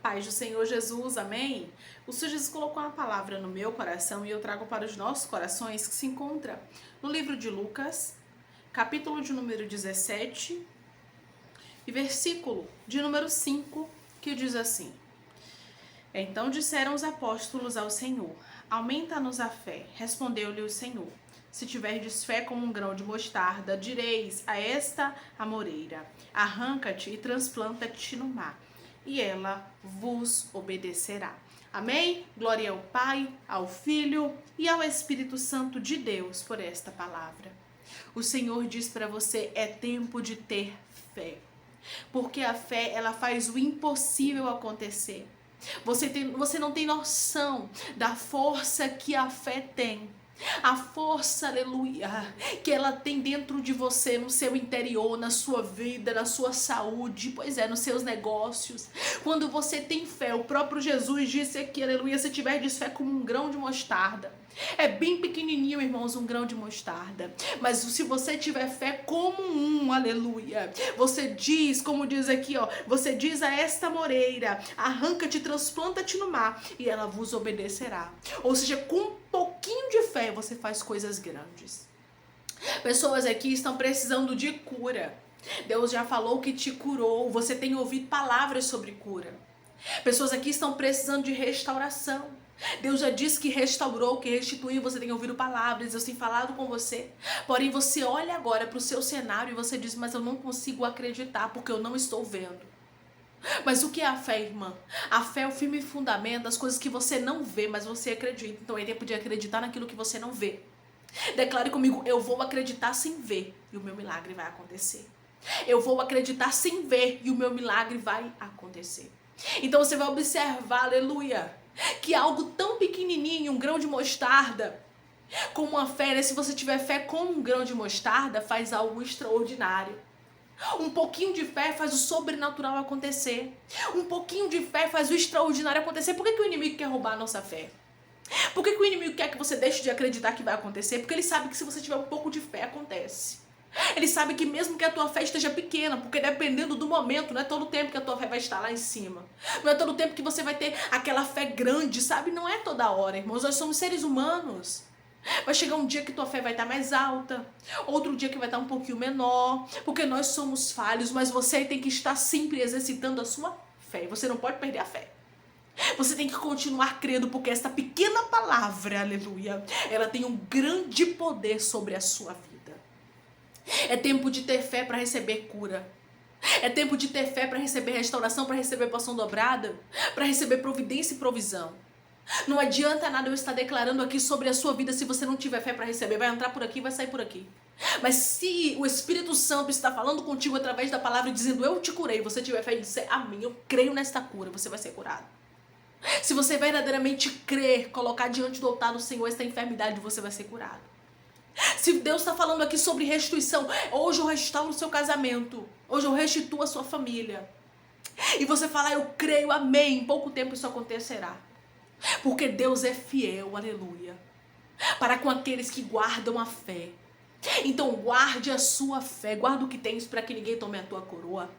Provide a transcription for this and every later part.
Paz do Senhor Jesus, amém? O Senhor Jesus colocou uma palavra no meu coração e eu trago para os nossos corações que se encontra no livro de Lucas, capítulo de número 17 e versículo de número 5, que diz assim: Então disseram os apóstolos ao Senhor: Aumenta-nos a fé. Respondeu-lhe o Senhor: Se tiverdes fé como um grão de mostarda, direis a esta amoreira: Arranca-te e transplanta-te no mar, e ela vos obedecerá. Amém? Glória ao Pai, ao Filho e ao Espírito Santo de Deus por esta palavra. O Senhor diz para você: é tempo de ter fé. Porque a fé, ela faz o impossível acontecer. Você não tem noção da força que a fé tem. A força, aleluia, que ela tem dentro de você, no seu interior, na sua vida, na sua saúde, pois é, nos seus negócios. Quando você tem fé, o próprio Jesus disse aqui, aleluia, se tiverdes fé como um grão de mostarda. É bem pequenininho, irmãos, um grão de mostarda. Mas se você tiver fé como aleluia, você diz, como diz aqui, ó, você diz a esta moreira: arranca-te, transplanta-te no mar, e ela vos obedecerá. Ou seja, com um pouquinho de fé você faz coisas grandes. Pessoas aqui estão precisando de cura. Deus já falou que te curou. Você tem ouvido palavras sobre cura. Pessoas aqui estão precisando de restauração. Deus já disse que restaurou, que restituiu. Você tem ouvido palavras, Deus tem falado com você. Porém, você olha agora para o seu cenário e você diz: mas eu não consigo acreditar porque eu não estou vendo. Mas o que é a fé, irmã? A fé é o firme fundamento das coisas que você não vê, mas você acredita. Então é tempo de acreditar naquilo que você não vê. Declare comigo: eu vou acreditar sem ver e o meu milagre vai acontecer. Eu vou acreditar sem ver e o meu milagre vai acontecer. Então você vai observar, aleluia, que algo tão pequenininho, um grão de mostarda, como uma fé, né? Se você tiver fé como um grão de mostarda, faz algo extraordinário. Um pouquinho de fé faz o sobrenatural acontecer. Um pouquinho de fé faz o extraordinário acontecer. Por que o inimigo quer roubar a nossa fé? Por que o inimigo quer que você deixe de acreditar que vai acontecer? Porque ele sabe que se você tiver um pouco de fé, acontece. Ele sabe que mesmo que a tua fé esteja pequena, porque dependendo do momento, não é todo tempo que a tua fé vai estar lá em cima. Não é todo tempo que você vai ter aquela fé grande, sabe? Não é toda hora, irmãos. Nós somos seres humanos. Vai chegar um dia que tua fé vai estar mais alta, outro dia que vai estar um pouquinho menor, porque nós somos falhos, mas você tem que estar sempre exercitando a sua fé. Você não pode perder a fé. Você tem que continuar crendo, porque essa pequena palavra, aleluia, ela tem um grande poder sobre a sua vida. É tempo de ter fé para receber cura. É tempo de ter fé para receber restauração, para receber porção dobrada, para receber providência e provisão. Não adianta nada eu estar declarando aqui sobre a sua vida se você não tiver fé para receber. Vai entrar por aqui, vai sair por aqui. Mas se o Espírito Santo está falando contigo através da palavra, dizendo eu te curei, você tiver fé e disser amém, eu creio nesta cura, você vai ser curado. Se você verdadeiramente crer, colocar diante do altar do Senhor esta enfermidade, você vai ser curado. Se Deus está falando aqui sobre restituição, hoje eu restauro o seu casamento, hoje eu restituo a sua família, e você falar eu creio, amém, em pouco tempo isso acontecerá. Porque Deus é fiel, aleluia, para com aqueles que guardam a fé. Então guarde a sua fé, guarda o que tens para que ninguém tome a tua coroa.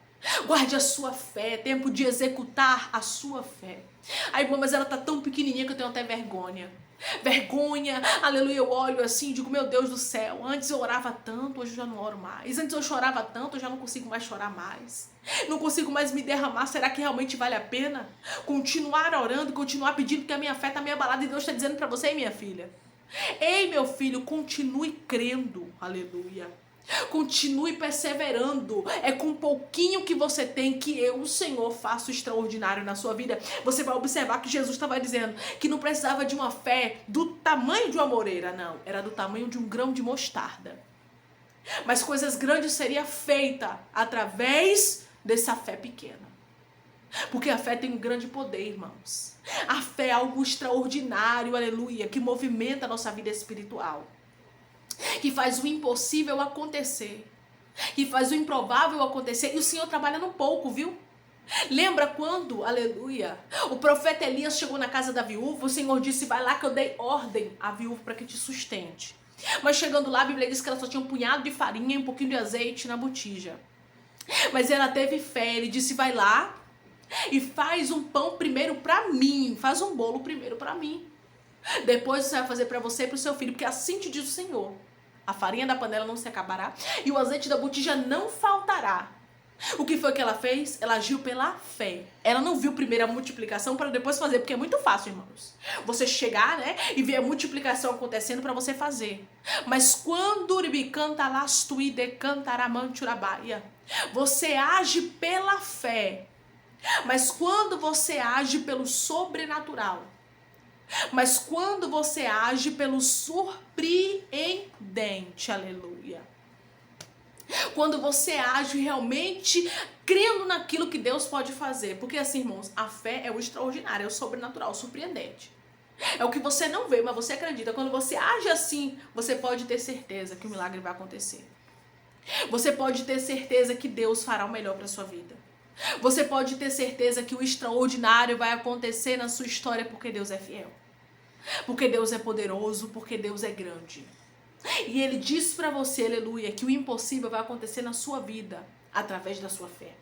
Guarde a sua fé, é tempo de executar a sua fé. Ai, irmã, mas ela tá tão pequenininha que eu tenho até vergonha. Vergonha, aleluia, eu olho assim e digo, meu Deus do céu, antes eu orava tanto, hoje eu já não oro mais. Antes eu chorava tanto, eu já não consigo mais chorar mais. Não consigo mais me derramar, será que realmente vale a pena? Continuar orando, continuar pedindo, que a minha fé tá meio abalada e Deus está dizendo para você, minha filha. Ei, meu filho, continue crendo, aleluia. Continue perseverando. É com um pouquinho que você tem que eu, o Senhor, faço extraordinário na sua vida. Você vai observar que Jesus estava dizendo que não precisava de uma fé do tamanho de uma moreira, não. Era do tamanho de um grão de mostarda. Mas coisas grandes seriam feitas através dessa fé pequena. Porque a fé tem um grande poder, irmãos. A fé é algo extraordinário, aleluia, que movimenta a nossa vida espiritual. Que faz o impossível acontecer, que faz o improvável acontecer, e o Senhor trabalha no pouco, viu? Lembra quando, aleluia, o profeta Elias chegou na casa da viúva, o Senhor disse, vai lá que eu dei ordem à viúva para que te sustente. Mas chegando lá, a Bíblia diz que ela só tinha um punhado de farinha e um pouquinho de azeite na botija. Mas ela teve fé, ele disse, vai lá, e faz um pão primeiro pra mim, faz um bolo primeiro pra mim. Depois você vai fazer pra você e pro seu filho, porque assim te diz o Senhor. A farinha da panela não se acabará e o azeite da botija não faltará. O que foi que ela fez? Ela agiu pela fé. Ela não viu primeiro a multiplicação para depois fazer, porque é muito fácil, irmãos. Você chegar, né, e ver a multiplicação acontecendo para você fazer. Mas quando você age pela fé. Mas quando você age pelo sobrenatural. Mas quando você age pelo surpreendente, aleluia. Quando você age realmente crendo naquilo que Deus pode fazer. Porque assim, irmãos, a fé é o extraordinário, é o sobrenatural, o surpreendente. É o que você não vê, mas você acredita. Quando você age assim, você pode ter certeza que o milagre vai acontecer. Você pode ter certeza que Deus fará o melhor para sua vida. Você pode ter certeza que o extraordinário vai acontecer na sua história porque Deus é fiel. Porque Deus é poderoso, porque Deus é grande. E Ele diz pra você, aleluia, que o impossível vai acontecer na sua vida através da sua fé.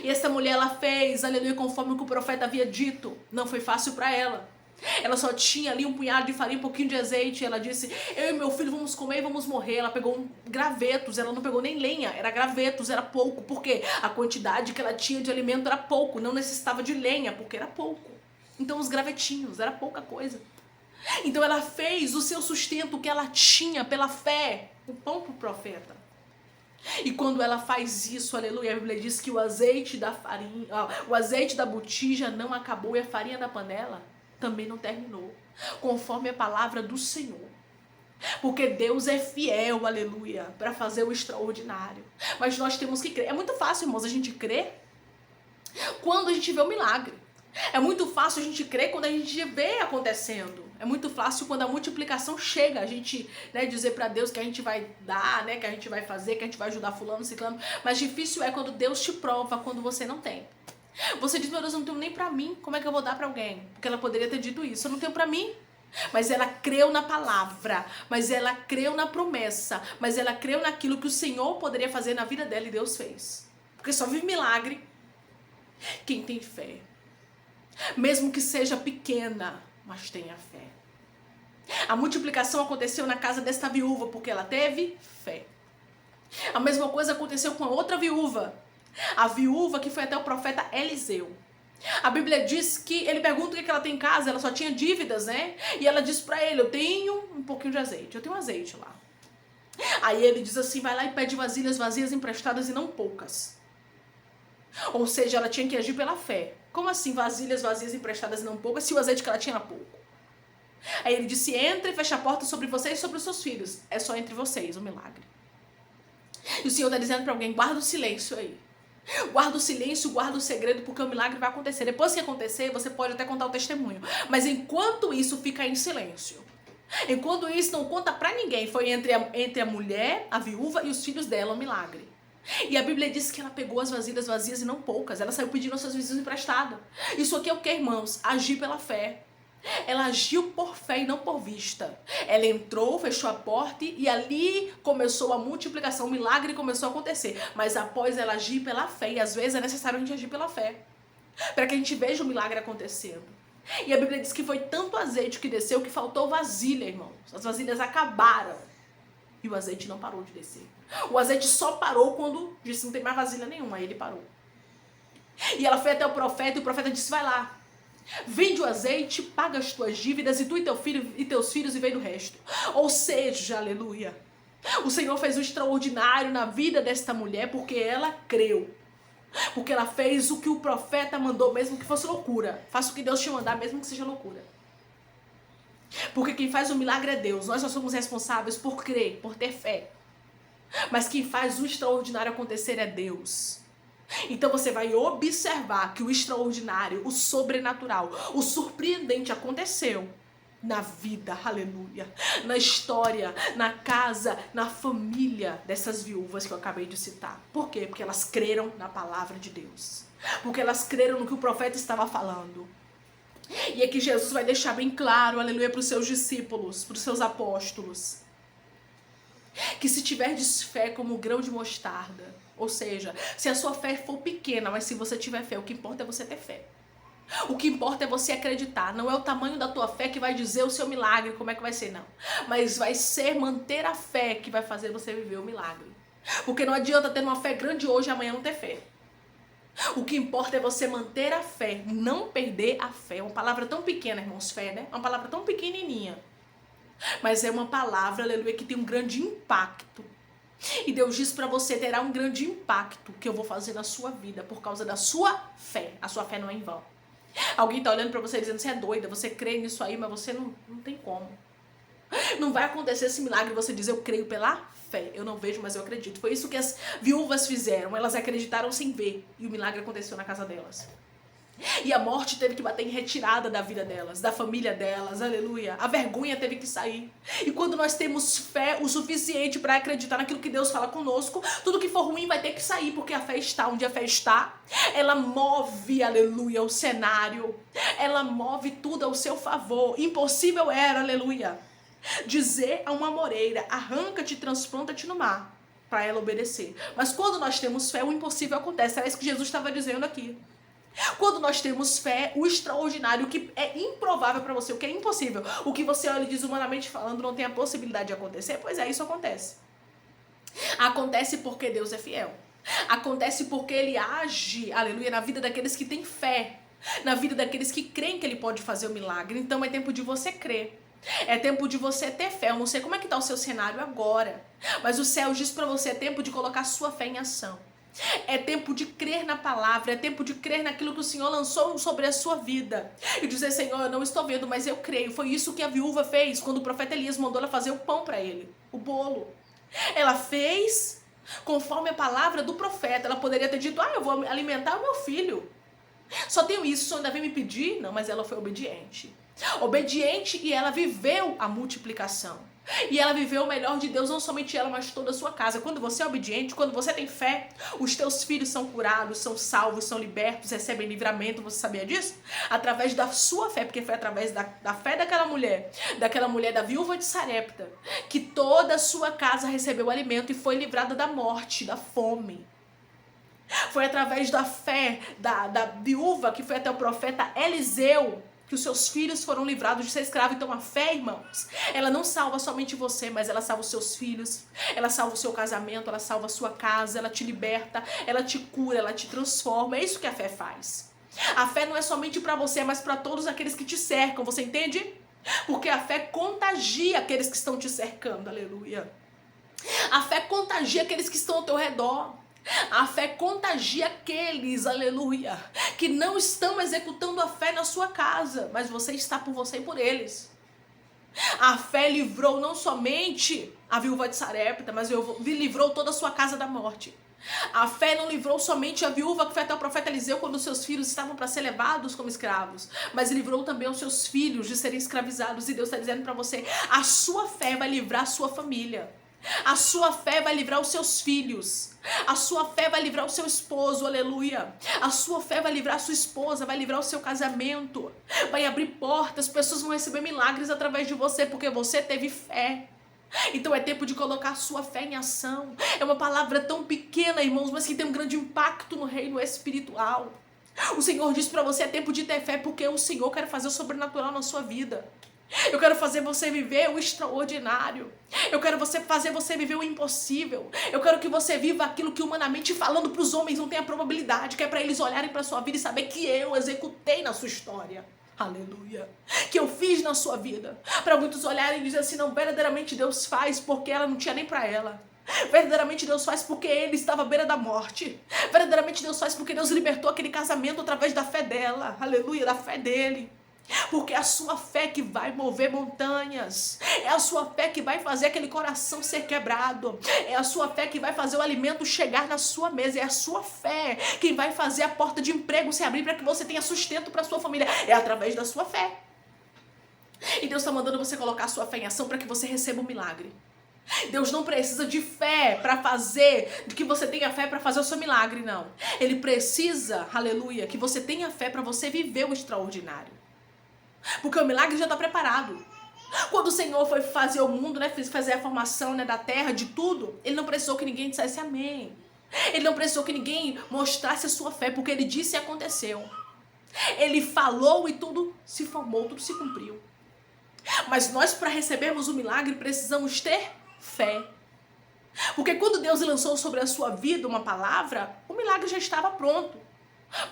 E essa mulher, ela fez, aleluia, conforme o que o profeta havia dito. Não foi fácil pra ela. Ela só tinha ali um punhado de farinha, um pouquinho de azeite. Ela disse, eu e meu filho vamos comer e vamos morrer. Ela pegou gravetos, ela não pegou nem lenha, era gravetos, era pouco. Porque a quantidade que ela tinha de alimento era pouco, não necessitava de lenha, porque era pouco. Então os gravetinhos, era pouca coisa. Então ela fez o seu sustento que ela tinha pela fé, o pão para o profeta. E quando ela faz isso, aleluia, a Bíblia diz que o azeite da farinha, o azeite da botija não acabou e a farinha da panela também não terminou, conforme a palavra do Senhor. Porque Deus é fiel, aleluia, para fazer o extraordinário. Mas nós temos que crer. É muito fácil, irmãos, a gente crer quando a gente vê o milagre. É muito fácil a gente crer quando a gente vê acontecendo. É muito fácil quando a multiplicação chega, a gente, né, dizer pra Deus que a gente vai dar, né, que a gente vai fazer, que a gente vai ajudar fulano, ciclano. Mas difícil é quando Deus te prova, quando você não tem. Você diz, meu Deus, eu não tenho nem pra mim, como é que eu vou dar pra alguém? Porque ela poderia ter dito isso, eu não tenho pra mim. Mas ela creu na palavra, mas ela creu na promessa, mas ela creu naquilo que o Senhor poderia fazer na vida dela e Deus fez. Porque só vive milagre quem tem fé. Mesmo que seja pequena, mas tenha fé. A multiplicação aconteceu na casa desta viúva porque ela teve fé. A mesma coisa aconteceu com a outra viúva. A viúva que foi até o profeta Eliseu. A Bíblia diz que ele pergunta o que ela tem em casa, ela só tinha dívidas, né? E ela diz pra ele, eu tenho um pouquinho de azeite, eu tenho azeite lá. Aí ele diz assim, vai lá e pede vasilhas vazias emprestadas e não poucas. Ou seja, ela tinha que agir pela fé. Como assim vasilhas vazias emprestadas e não poucas, se o azeite que ela tinha era pouco? Aí ele disse, entra e fecha a porta sobre vocês e sobre os seus filhos. É só entre vocês o milagre. E o Senhor está dizendo para alguém, guarda o silêncio aí. Guarda o silêncio, guarda o segredo, porque o milagre vai acontecer. Depois que acontecer, você pode até contar o testemunho. Mas enquanto isso, fica em silêncio. Enquanto isso, não conta pra ninguém. Foi entre a mulher, a viúva e os filhos dela o milagre. E a Bíblia diz que ela pegou as vasilhas vazias e não poucas. Ela saiu pedindo aos seus vizinhos emprestado. Isso aqui é o que, irmãos? Agir pela fé. Ela agiu por fé e não por vista. Ela entrou, fechou a porta e ali começou a multiplicação. O milagre começou a acontecer. Mas após ela agir pela fé, e às vezes é necessário a gente agir pela fé, para que a gente veja o milagre acontecendo. E a Bíblia diz que foi tanto azeite que desceu que faltou vasilha, irmãos. As vasilhas acabaram. E o azeite não parou de descer. O azeite só parou quando disse, não tem mais vasilha nenhuma. Aí ele parou. E ela foi até o profeta e o profeta disse, vai lá. Vende o azeite, paga as tuas dívidas e tu e teu filho e teus filhos e vem do resto. Ou seja, aleluia, o Senhor fez o extraordinário na vida desta mulher porque ela creu. Porque ela fez o que o profeta mandou, mesmo que fosse loucura. Faça o que Deus te mandar, mesmo que seja loucura. Porque quem faz o milagre é Deus. Nós só somos responsáveis por crer, por ter fé. Mas quem faz o extraordinário acontecer é Deus. Então você vai observar que o extraordinário, o sobrenatural, o surpreendente aconteceu na vida, aleluia, na história, na casa, na família dessas viúvas que eu acabei de citar. Por quê? Porque elas creram na palavra de Deus. Porque elas creram no que o profeta estava falando. E aqui Jesus vai deixar bem claro, aleluia, para os seus discípulos, para os seus apóstolos, que se tiverdes fé como o grão de mostarda, Ou seja, se a sua fé for pequena, mas se você tiver fé, o que importa é você ter fé. O que importa é você acreditar. Não é o tamanho da tua fé que vai dizer o seu milagre, como é que vai ser, não. Mas vai ser manter a fé que vai fazer você viver o milagre. Porque não adianta ter uma fé grande hoje e amanhã não ter fé. O que importa é você manter a fé, não perder a fé. É uma palavra tão pequena, irmãos, fé, né? É uma palavra tão pequenininha. Mas é uma palavra, aleluia, que tem um grande impacto. E Deus diz pra você, terá um grande impacto que eu vou fazer na sua vida por causa da sua fé. A sua fé não é em vão. Alguém tá olhando pra você dizendo, você é doida, você crê nisso aí, mas você não tem como. Não vai acontecer esse milagre, você diz, eu creio pela fé. Eu não vejo, mas eu acredito. Foi isso que as viúvas fizeram. Elas acreditaram sem ver. E o milagre aconteceu na casa delas. E a morte teve que bater em retirada da vida delas, da família delas, aleluia. A vergonha teve que sair. E quando nós temos fé o suficiente para acreditar naquilo que Deus fala conosco, tudo que for ruim vai ter que sair, porque a fé está onde a fé está. Ela move, aleluia, o cenário. Ela move tudo ao seu favor. Impossível era, aleluia, dizer a uma amoreira, arranca-te, transplanta-te no mar, para ela obedecer. Mas quando nós temos fé, o impossível acontece. Era isso que Jesus estava dizendo aqui. Quando nós temos fé, o extraordinário, o que é improvável para você, o que é impossível, o que você olha e diz humanamente falando não tem a possibilidade de acontecer, pois é, isso acontece. Acontece porque Deus é fiel. Acontece porque Ele age, aleluia, na vida daqueles que têm fé, na vida daqueles que creem que Ele pode fazer o milagre. Então é tempo de você crer. É tempo de você ter fé. Eu não sei como é que está o seu cenário agora, mas o céu diz para você, é tempo de colocar sua fé em ação. É tempo de crer na palavra, é tempo de crer naquilo que o Senhor lançou sobre a sua vida. E dizer, Senhor, eu não estou vendo, mas eu creio. Foi isso que a viúva fez quando o profeta Elias mandou ela fazer o pão para ele, o bolo. Ela fez conforme a palavra do profeta. Ela poderia ter dito, eu vou alimentar o meu filho. Só tenho isso, o Senhor ainda vem me pedir? Não, mas ela foi obediente. Obediente, e ela viveu a multiplicação. E ela viveu o melhor de Deus, não somente ela, mas toda a sua casa. Quando você é obediente, quando você tem fé, os teus filhos são curados, são salvos, são libertos, recebem livramento. Você sabia disso? Através da sua fé, porque foi através da fé daquela mulher da viúva de Sarepta, que toda a sua casa recebeu alimento e foi livrada da morte, da fome. Foi através da fé da viúva que foi até o profeta Eliseu que os seus filhos foram livrados de ser escravos. Então a fé, irmãos, ela não salva somente você, mas ela salva os seus filhos, ela salva o seu casamento, ela salva a sua casa, ela te liberta, ela te cura, ela te transforma. É isso que a fé faz. A fé não é somente para você, mas para todos aqueles que te cercam, você entende? Porque a fé contagia aqueles que estão te cercando, aleluia. A fé contagia aqueles que estão ao teu redor. A fé contagia aqueles, aleluia, que não estão executando a fé na sua casa, mas você está por você e por eles. A fé livrou não somente a viúva de Sarepta, mas livrou toda a sua casa da morte. A fé não livrou somente a viúva que foi até o profeta Eliseu quando os seus filhos estavam para ser levados como escravos, mas livrou também os seus filhos de serem escravizados. E Deus está dizendo para você, a sua fé vai livrar a sua família. A sua fé vai livrar os seus filhos. A sua fé vai livrar o seu esposo, aleluia. A sua fé vai livrar a sua esposa, vai livrar o seu casamento. Vai abrir portas, pessoas vão receber milagres através de você, porque você teve fé. Então é tempo de colocar a sua fé em ação. É uma palavra tão pequena, irmãos, mas que tem um grande impacto no reino espiritual. O Senhor diz para você, é tempo de ter fé, porque o Senhor quer fazer o sobrenatural na sua vida. Eu quero fazer você viver o extraordinário. Eu quero fazer você viver o impossível. Eu quero que você viva aquilo que humanamente falando para os homens não tem a probabilidade, que é para eles olharem para a sua vida e saber que eu executei na sua história. Aleluia. Que eu fiz na sua vida. Para muitos olharem e dizer assim, não, verdadeiramente Deus faz porque ela não tinha nem para ela. Verdadeiramente Deus faz porque ele estava à beira da morte. Verdadeiramente Deus faz porque Deus libertou aquele casamento através da fé dela. Aleluia, da fé dele. Porque é a sua fé que vai mover montanhas. É a sua fé que vai fazer aquele coração ser quebrado. É a sua fé que vai fazer o alimento chegar na sua mesa. É a sua fé que vai fazer a porta de emprego se abrir para que você tenha sustento para sua família. É através da sua fé. E Deus está mandando você colocar a sua fé em ação para que você receba um milagre. Deus não precisa de fé para fazer, de que você tenha fé para fazer o seu milagre, não. Ele precisa, aleluia, que você tenha fé para você viver o extraordinário. Porque o milagre já está preparado. Quando o Senhor foi fazer o mundo, fazer a formação da terra, de tudo, Ele não precisou que ninguém dissesse amém. Ele não precisou que ninguém mostrasse a sua fé, porque ele disse e aconteceu. Ele falou e tudo se formou, tudo se cumpriu. Mas nós, para recebermos o milagre, precisamos ter fé. Porque quando Deus lançou sobre a sua vida uma palavra, o milagre já estava pronto.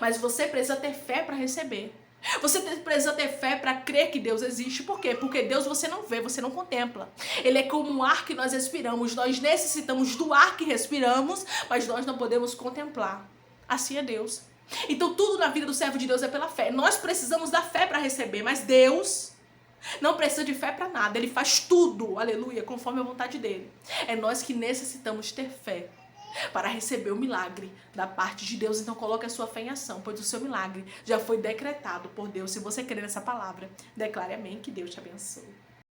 Mas você precisa ter fé para receber. Você precisa ter fé para crer que Deus existe. Por quê? Porque Deus você não vê, você não contempla. Ele é como um ar que nós respiramos. Nós necessitamos do ar que respiramos, mas nós não podemos contemplar. Assim é Deus. Então tudo na vida do servo de Deus é pela fé. Nós precisamos da fé para receber, mas Deus não precisa de fé para nada. Ele faz tudo, aleluia, conforme a vontade dele. É nós que necessitamos ter fé para receber o milagre da parte de Deus. Então coloque a sua fé em ação, pois o seu milagre já foi decretado por Deus. Se você crer nessa palavra, declare amém, que Deus te abençoe.